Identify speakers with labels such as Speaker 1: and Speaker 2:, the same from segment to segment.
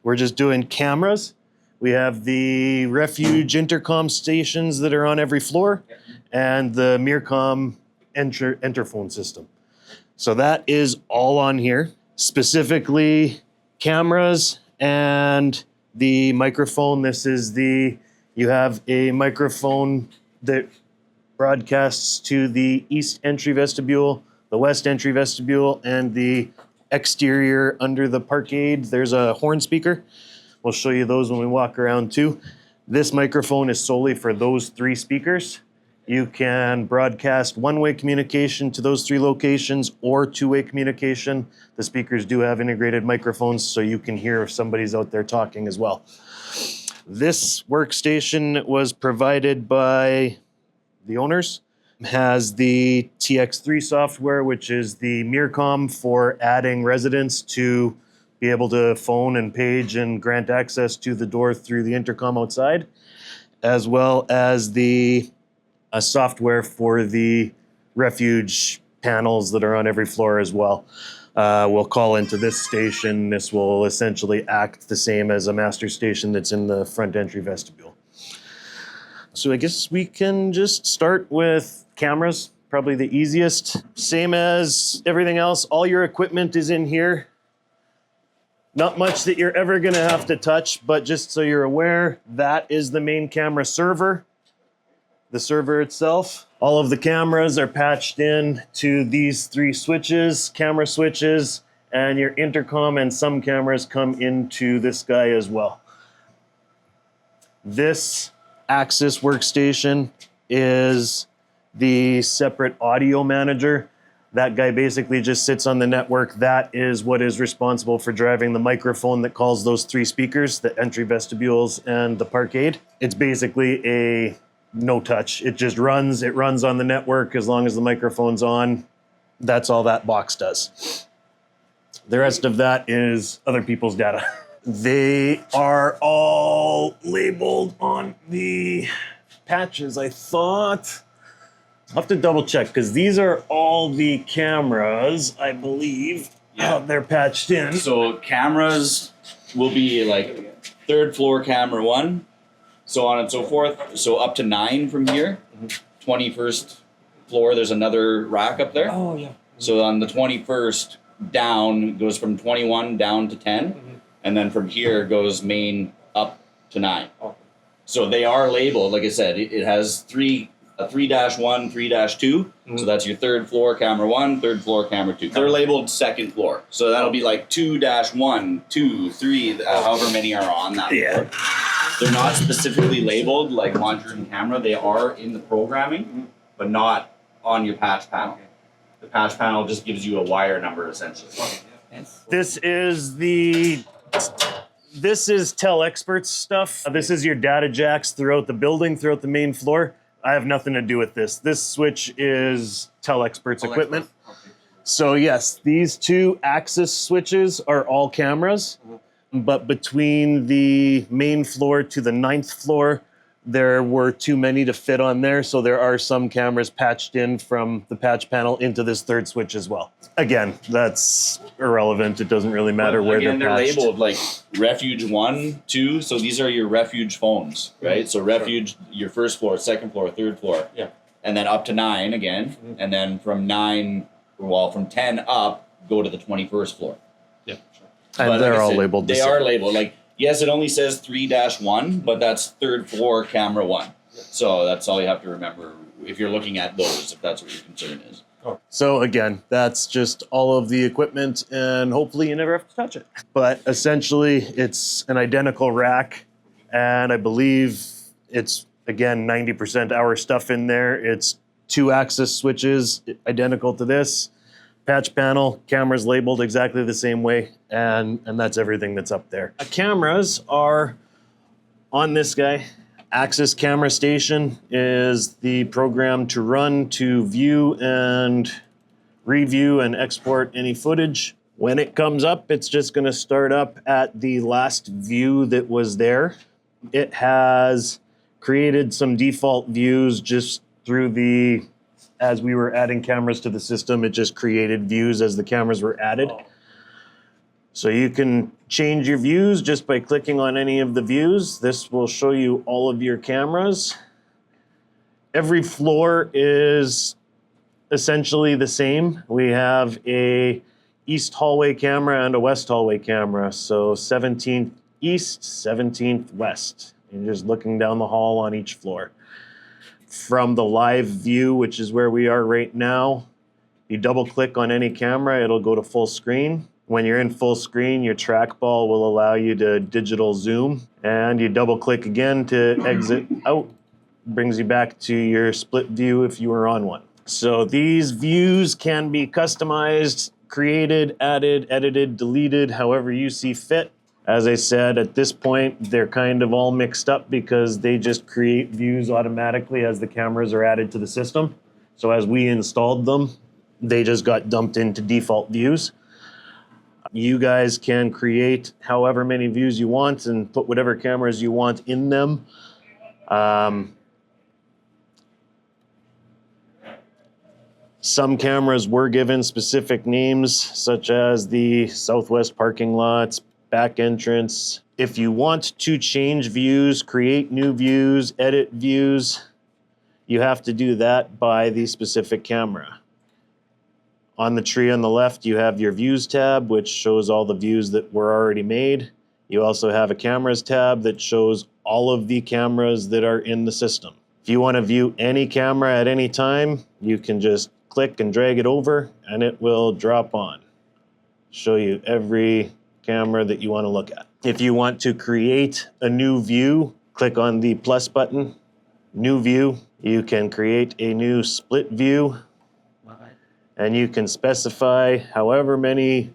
Speaker 1: We're just doing cameras. We have the refuge intercom stations that are on every floor and the Mircom interphone system. So that is all on here. Specifically cameras and the microphone. You have a microphone that broadcasts to the east entry vestibule, the west entry vestibule, and the exterior under the parkade. There's a horn speaker. We'll show you those when we walk around too. This microphone is solely for those 3 speakers. You can broadcast one-way communication to those 3 locations or two-way communication. The speakers do have integrated microphones, so you can hear if somebody's out there talking as well. This workstation was provided by the owners. Has the TX3 software, which is the Mircom for adding residents to be able to phone and page and grant access to the door through the intercom outside, as well as the software for the refuge panels that are on every floor as well. We'll call into this station. This will essentially act the same as a master station that's in the front entry vestibule. So I guess we can just start with cameras, probably the easiest. Same as everything else, all your equipment is in here. Not much that you're ever gonna have to touch, but just so you're aware, that is the main camera server, the server itself. All of the cameras are patched in to these 3 switches, camera switches, and your intercom and some cameras come into this guy as well. This Axis workstation is the separate audio manager. That guy basically just sits on the network. That is what is responsible for driving the microphone that calls those 3 speakers, the entry vestibules and the parkade. It's basically a no touch. It just runs. It runs on the network as long as the microphone's on. That's all that box does. The rest of that is other people's data. They are all labeled on the patches, I thought. I'll have to double check because these are all the cameras, I believe. Yeah, they're patched in.
Speaker 2: So cameras will be like 3rd floor camera 1, so on and so forth. So up to 9 from here. 21st floor, there's another rack up there.
Speaker 3: Oh, yeah.
Speaker 2: So on the 21st down goes from 21 down to 10. And then from here goes main up to 9.
Speaker 3: Oh.
Speaker 2: So they are labeled, like I said, it has 3, a 3-1, 3-2. So that's your 3rd floor camera 1, 3rd floor camera 2. They're labeled 2nd floor. So that'll be like 2-1, 2, 3, however many are on that floor. They're not specifically labeled like monitoring camera. They are in the programming, but not on your patch panel. The patch panel just gives you a wire number essentially.
Speaker 1: This is Telexperts stuff. This is your data jacks throughout the building, throughout the main floor. I have nothing to do with this. This switch is Telexperts equipment. So yes, these 2 Axis switches are all cameras, but between the main floor to the 9th floor, there were too many to fit on there, so there are some cameras patched in from the patch panel into this 3rd switch as well. Again, that's irrelevant. It doesn't really matter where they're patched.
Speaker 2: Labeled like Refuge 1, 2, so these are your Refuge phones, right? So Refuge, your 1st floor, 2nd floor, 3rd floor.
Speaker 3: Yeah.
Speaker 2: And then up to 9 again, and then from 10 up, go to the 21st floor.
Speaker 3: Yeah.
Speaker 1: And
Speaker 2: But
Speaker 1: they're
Speaker 2: like I
Speaker 1: all
Speaker 2: said,
Speaker 1: labeled the
Speaker 2: They
Speaker 1: same.
Speaker 2: are labeled. Like, yes, it only says 3-1, but that's 3rd floor camera 1. So that's all you have to remember if you're looking at those, if that's what your concern is.
Speaker 1: So again, that's just all of the equipment, and hopefully you never have to touch it. But essentially, it's an identical rack, and I believe it's, again, 90% our stuff in there. It's 2 Axis switches, identical to this. Patch panel, cameras labeled exactly the same way, and that's everything that's up there. Cameras are on this guy. Axis Camera Station is the program to run to view and review and export any footage. When it comes up, it's just going to start up at the last view that was there. It has created some default views just through as we were adding cameras to the system, it just created views as the cameras were added. So you can change your views just by clicking on any of the views. This will show you all of your cameras. Every floor is essentially the same. We have a east hallway camera and a west hallway camera. So 17th east, 17th west. You're just looking down the hall on each floor. From the live view, which is where we are right now, you double click on any camera, it'll go to full screen. When you're in full screen, your trackball will allow you to digital zoom, and you double click again to exit out. Brings you back to your split view if you were on one. So these views can be customized, created, added, edited, deleted, however you see fit. As I said, at this point, they're kind of all mixed up because they just create views automatically as the cameras are added to the system. So as we installed them, they just got dumped into default views. You guys can create however many views you want and put whatever cameras you want in them. Some cameras were given specific names, such as the southwest parking lots, back entrance. If you want to change views, create new views, edit views, you have to do that by the specific camera. On the tree on the left, you have your Views tab, which shows all the views that were already made. You also have a Cameras tab that shows all of the cameras that are in the system. If you want to view any camera at any time, you can just click and drag it over, and it will drop on. Show you every camera that you want to look at. If you want to create a new view, click on the plus button, New View. You can create a new split view. And you can specify however many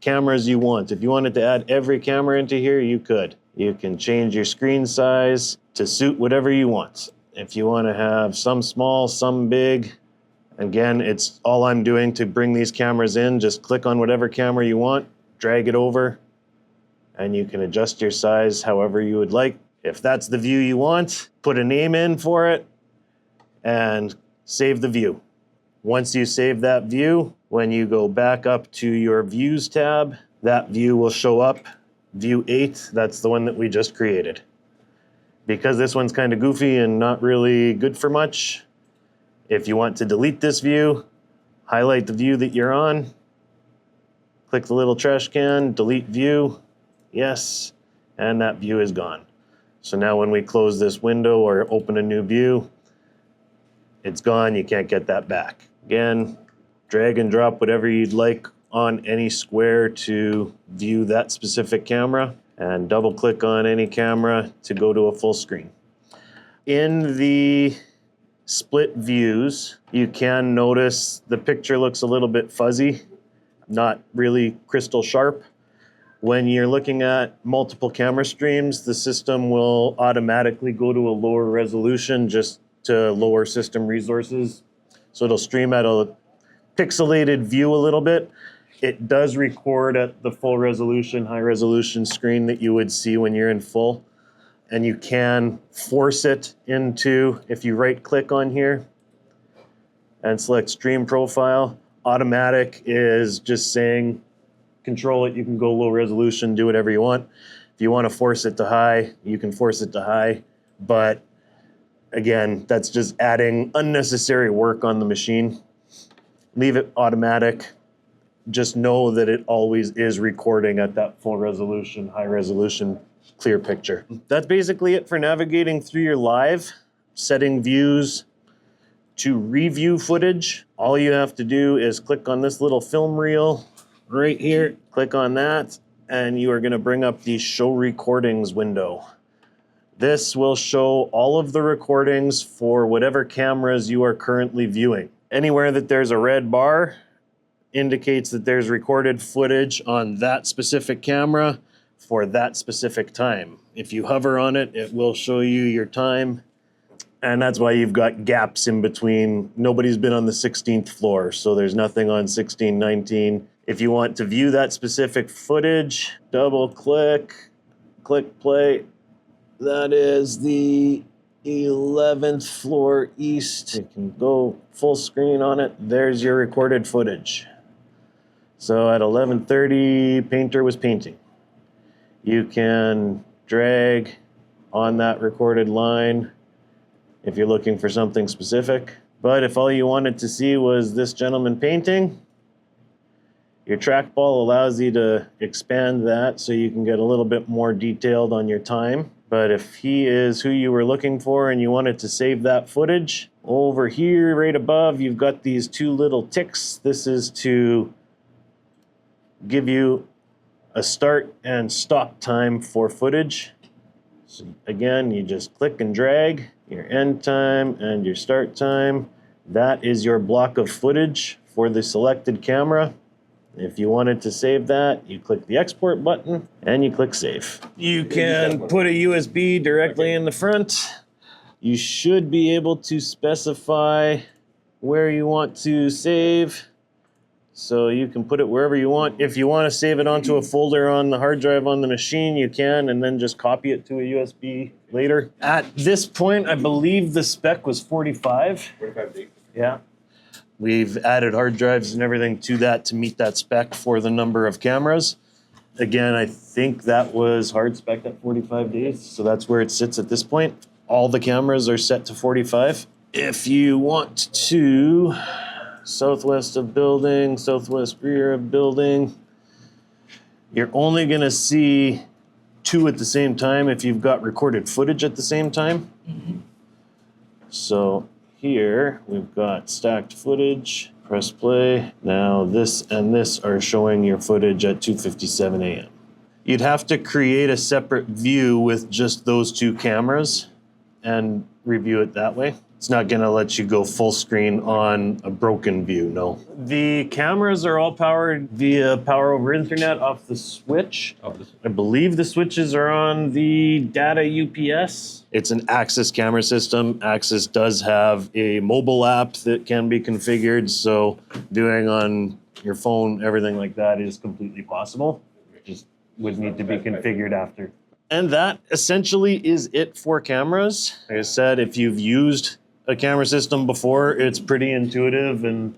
Speaker 1: cameras you want. If you wanted to add every camera into here, you could. You can change your screen size to suit whatever you want. If you want to have some small, some big, again, it's all I'm doing to bring these cameras in. Just click on whatever camera you want, drag it over, and you can adjust your size however you would like. If that's the view you want, put a name in for it and save the view. Once you save that view, when you go back up to your Views tab, that view will show up. View 8, that's the one that we just created. Because this one's kind of goofy and not really good for much, if you want to delete this view, highlight the view that you're on, click the little trash can, delete view, yes, and that view is gone. So now when we close this window or open a new view, it's gone, you can't get that back. Again, drag and drop whatever you'd like on any square to view that specific camera, and double click on any camera to go to a full screen. In the split views, you can notice the picture looks a little bit fuzzy, not really crystal sharp. When you're looking at multiple camera streams, the system will automatically go to a lower resolution just to lower system resources. So it'll stream at a pixelated view a little bit. It does record at the full resolution, high resolution screen that you would see when you're in full. And you can force it into, if you right click on here and select stream profile, automatic is just saying, control it, you can go low resolution, do whatever you want. If you want to force it to high, you can force it to high, but again, that's just adding unnecessary work on the machine. Leave it automatic. Just know that it always is recording at that full resolution, high resolution, clear picture. That's basically it for navigating through your live, setting views to review footage. All you have to do is click on this little film reel right here, click on that, and you are going to bring up the Show Recordings window. This will show all of the recordings for whatever cameras you are currently viewing. Anywhere that there's a red bar indicates that there's recorded footage on that specific camera for that specific time. If you hover on it, it will show you your time. And that's why you've got gaps in between. Nobody's been on the 16th floor, so there's nothing on 16, 19. If you want to view that specific footage, double click, click play. That is the 11th floor east. You can go full screen on it. There's your recorded footage. So at 11:30, painter was painting. You can drag on that recorded line if you're looking for something specific. But if all you wanted to see was this gentleman painting, your trackball allows you to expand that so you can get a little bit more detailed on your time. But if he is who you were looking for and you wanted to save that footage, over here right above, you've got these two little ticks. This is to give you a start and stop time for footage. So again, you just click and drag your end time and your start time. That is your block of footage for the selected camera. If you wanted to save that, you click the export button and you click save. You can put a USB directly in the front. You should be able to specify where you want to save. So you can put it wherever you want. If you want to save it onto a folder on the hard drive on the machine, you can, and then just copy it to a USB later. At this point, I believe the spec was 45.
Speaker 3: 45 days.
Speaker 1: Yeah. We've added hard drives and everything to that to meet that spec for the number of cameras. Again, I think that was hard spec at 45 days, so that's where it sits at this point. All the cameras are set to 45. If you want to, southwest of building, southwest rear of building, you're only gonna see 2 at the same time if you've got recorded footage at the same time. So here we've got stacked footage, press play. Now this and this are showing your footage at 2:57 a.m. You'd have to create a separate view with just those 2 cameras and review it that way. It's not gonna let you go full screen on a broken view, no. The cameras are all powered via power over Ethernet off the switch. I believe the switches are on the data UPS. It's an Axis camera system. Axis does have a mobile app that can be configured, so doing on your phone, everything like that is completely possible. Just would need to be configured after. And that essentially is it for cameras. Like I said, if you've used a camera system before, it's pretty intuitive and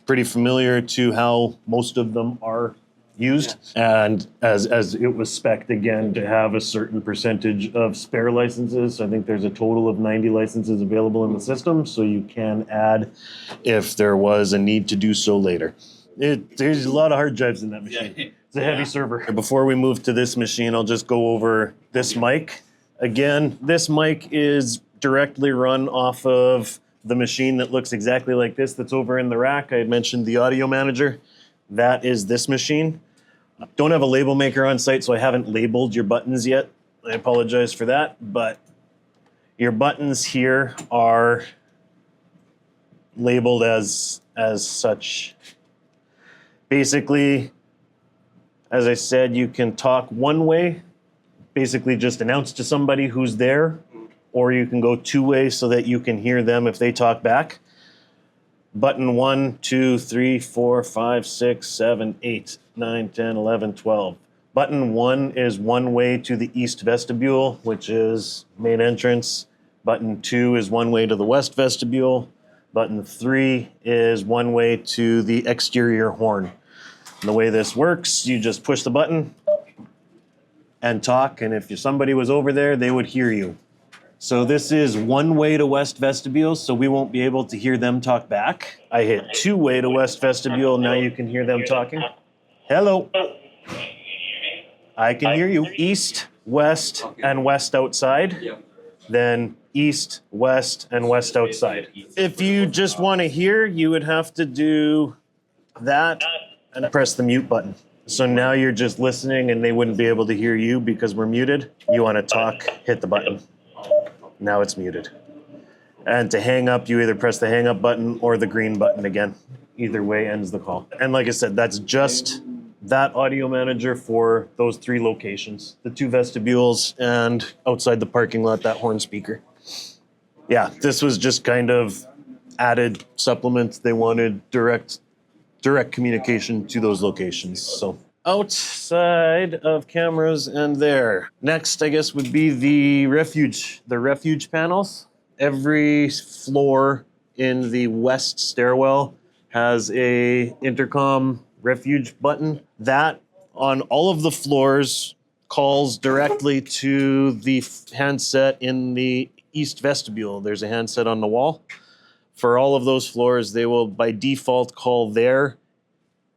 Speaker 1: pretty familiar to how most of them are used. And as it was spec'd again to have a certain percentage of spare licenses. I think there's a total of 90 licenses available in the system, so you can add if there was a need to do so later. There's a lot of hard drives in that machine. It's a heavy server. Before we move to this machine, I'll just go over this mic. Again, this mic is directly run off of the machine that looks exactly like this that's over in the rack. I had mentioned the audio manager. That is this machine. Don't have a label maker on site, so I haven't labeled your buttons yet. I apologize for that, but your buttons here are labeled as such. Basically, as I said, you can talk one way, basically just announce to somebody who's there, or you can go 2 ways so that you can hear them if they talk back. Button 1, 2, 3, 4, 5, 6, 7, 8, 9, 10, 11, 12. Button 1 is one way to the east vestibule, which is main entrance. Button 2 is one way to the west vestibule. Button 3 is one way to the exterior horn. And the way this works, you just push the button and talk, and if somebody was over there, they would hear you. So this is one way to west vestibule, so we won't be able to hear them talk back. I hit 2 way to west vestibule, now you can hear them talking. Hello. I can hear you. East, west, and west outside. Then east, west, and west outside. If you just want to hear, you would have to do that and press the mute button. So now you're just listening and they wouldn't be able to hear you because we're muted. You want to talk, hit the button. Now it's muted. And to hang up, you either press the hang up button or the green button again. Either way ends the call. And like I said, that's just that audio manager for those 3 locations. The 2 vestibules and outside the parking lot, that horn speaker. Yeah, this was just kind of added supplements. They wanted direct communication to those locations. So outside of cameras and there. Next, I guess, would be the refuge panels. Every floor in the west stairwell has a intercom refuge button. That on all of the floors calls directly to the handset in the east vestibule. There's a handset on the wall. For all of those floors, they will by default call there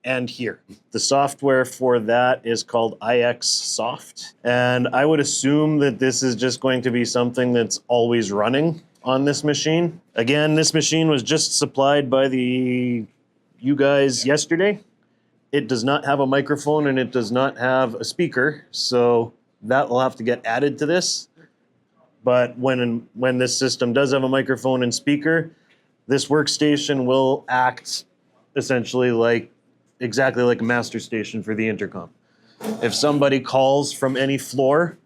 Speaker 1: and here. The software for that is called IX Soft. And I would assume that this is just going to be something that's always running on this machine. Again, this machine was just supplied by you guys yesterday. It does not have a microphone and it does not have a speaker, so that will have to get added to this. But when this system does have a microphone and speaker, this workstation will act essentially exactly like a master station for the intercom. If somebody calls from any floor,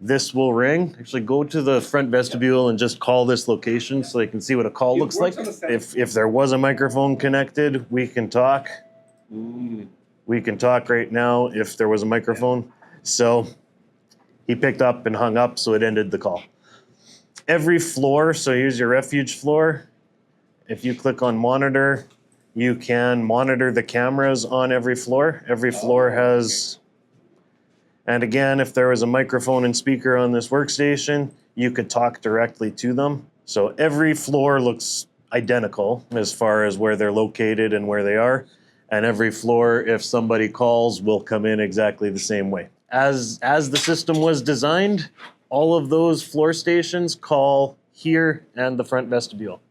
Speaker 1: this will ring. Actually, go to the front vestibule and just call this location so they can see what a call looks like. If there was a microphone connected, we can talk. We can talk right now if there was a microphone. So he picked up and hung up, so it ended the call. Every floor, so here's your refuge floor. If you click on monitor, you can monitor the cameras on every floor. Every floor has, and again, if there was a microphone and speaker on this workstation, you could talk directly to them. So every floor looks identical as far as where they're located and where they are. And every floor, if somebody calls, will come in exactly the same way. As the system was designed, all of those floor stations call here and the front vestibule.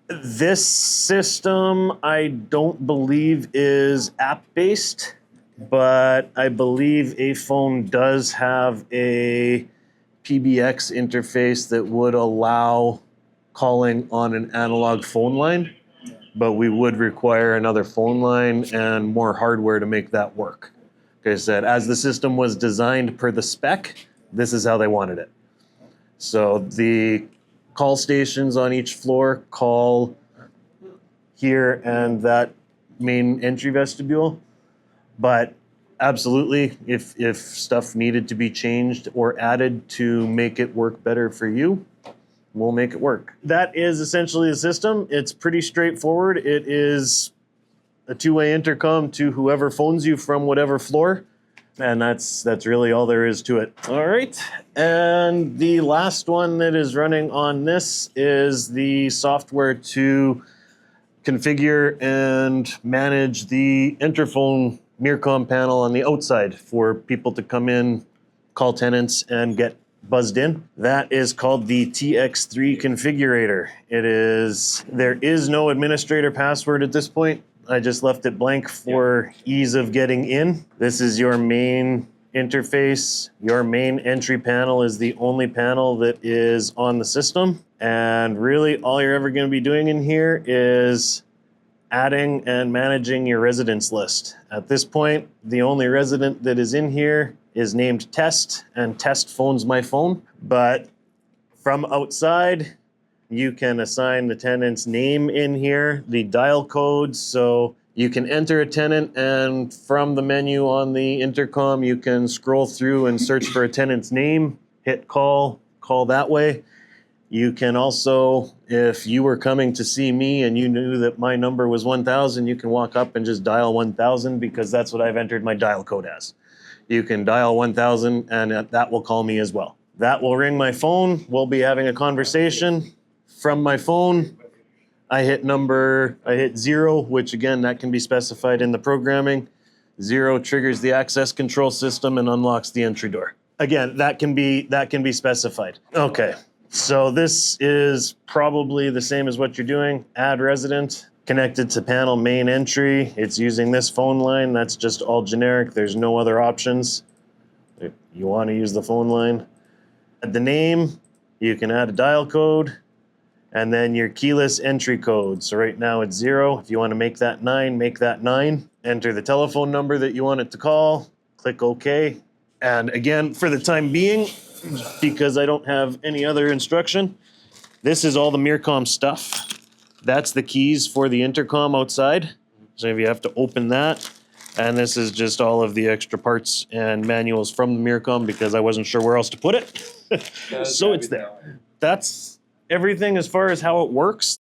Speaker 1: This system, I don't believe is app-based, but I believe a phone does have a PBX interface that would allow calling on an analog phone line. But we would require another phone line and more hardware to make that work. Like I said, as the system was designed per the spec, this is how they wanted it. So the call stations on each floor call here and that main entry vestibule. But absolutely, if stuff needed to be changed or added to make it work better for you, we'll make it work. That is essentially the system. It's pretty straightforward. It is a two-way intercom to whoever phones you from whatever floor. And that's really all there is to it. All right. And the last one that is running on this is the software to configure and manage the Interphone Mircom panel on the outside for people to come in, call tenants, and get buzzed in. That is called the TX3 configurator. There is no administrator password at this point. I just left it blank for ease of getting in. This is your main interface. Your main entry panel is the only panel that is on the system. And really all you're ever going to be doing in here is adding and managing your residence list. At this point, the only resident that is in here is named Test, and Test phones my phone. But from outside, you can assign the tenant's name in here, the dial code, so you can enter a tenant, and from the menu on the intercom, you can scroll through and search for a tenant's name, hit call that way. You can also, if you were coming to see me and you knew that my number was 1000, you can walk up and just dial 1000 because that's what I've entered my dial code as. You can dial 1000 and that will call me as well. That will ring my phone. We'll be having a conversation. From my phone, I hit 0, which again, that can be specified in the programming. 0 triggers the access control system and unlocks the entry door. Again, that can be specified. Okay, so this is probably the same as what you're doing. Add resident, connected to panel main entry. It's using this phone line. That's just all generic. There's no other options. If you want to use the phone line. Add the name, you can add a dial code, and then your keyless entry code. So right now it's 0. If you want to make that 9, make that 9. Enter the telephone number that you want it to call, click OK. And again, for the time being, because I don't have any other instruction, this is all the Mircom stuff. That's the keys for the intercom outside. So if you have to open that, and this is just all of the extra parts and manuals from the Mircom because I wasn't sure where else to put it. So it's there. That's everything as far as how it works.